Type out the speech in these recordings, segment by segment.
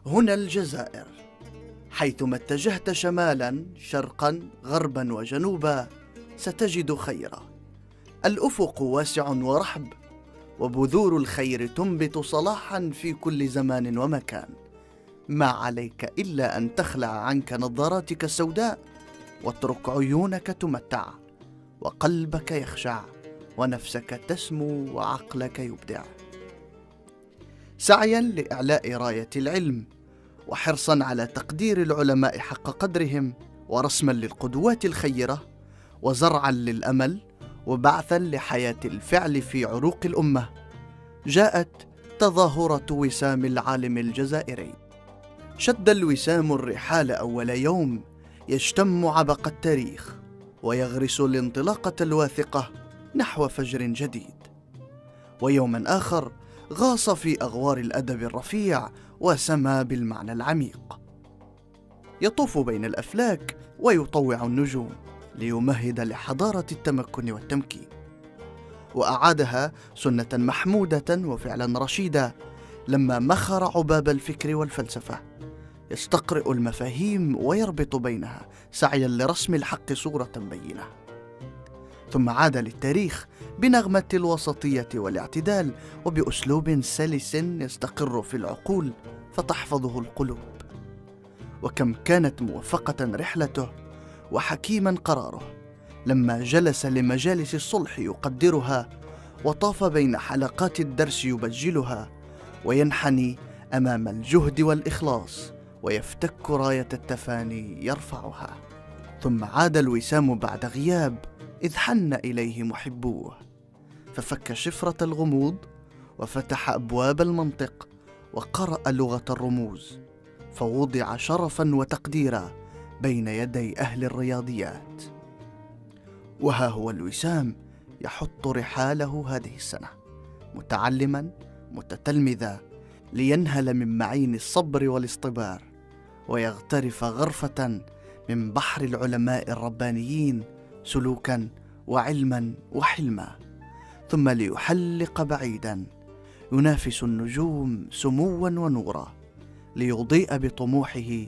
هنا الجزائر، حيثما اتجهت شمالا شرقا غربا وجنوبا ستجد خيرا. الأفق واسع ورحب، وبذور الخير تنبت صلاحا في كل زمان ومكان. ما عليك إلا أن تخلع عنك نظاراتك السوداء واترك عيونك تمتع، وقلبك يخشع، ونفسك تسمو، وعقلك يبدع. سعيا لإعلاء راية العلم، وحرصا على تقدير العلماء حق قدرهم، ورسما للقدوات الخيرة، وزرعا للأمل، وبعثا لحياة الفعل في عروق الأمة، جاءت تظاهرة وسام العالم الجزائري. شد الوسام الرحال أول يوم، يشتم عبق التاريخ، ويغرس الانطلاقة الواثقة نحو فجر جديد. ويوما آخر غاص في أغوار الأدب الرفيع، وسما بالمعنى العميق. يطوف بين الأفلاك ويطوع النجوم، ليمهد لحضارة التمكن والتمكين. وأعادها سنة محمودة وفعلا رشيدا، لما مخر عباب الفكر والفلسفة، يستقرئ المفاهيم ويربط بينها، سعيا لرسم الحق صورة بينة. ثم عاد للتاريخ بنغمة الوسطية والاعتدال، وبأسلوب سلس يستقر في العقول فتحفظه القلوب. وكم كانت موفقة رحلته وحكيما قراره، لما جلس لمجالس الصلح يقدرها، وطاف بين حلقات الدرس يبجلها، وينحني أمام الجهد والإخلاص، ويفتك راية التفاني يرفعها. ثم عاد الوسام بعد غياب، إذ حن إليه محبوه، ففك شفرة الغموض، وفتح أبواب المنطق، وقرأ لغة الرموز، فوضع شرفا وتقديرا بين يدي أهل الرياضيات. وها هو الوسام يحط رحاله هذه السنة، متعلما متتلمذا، لينهل من معين الصبر والاصطبار، ويغترف غرفة من بحر العلماء الربانيين، سلوكا وعلما وحلما، ثم ليحلق بعيدا، ينافس النجوم سموا ونورا، ليضيء بطموحه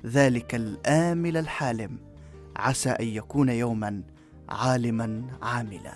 ذلك الآمل الحالم، عسى أن يكون يوما عالما عاملا.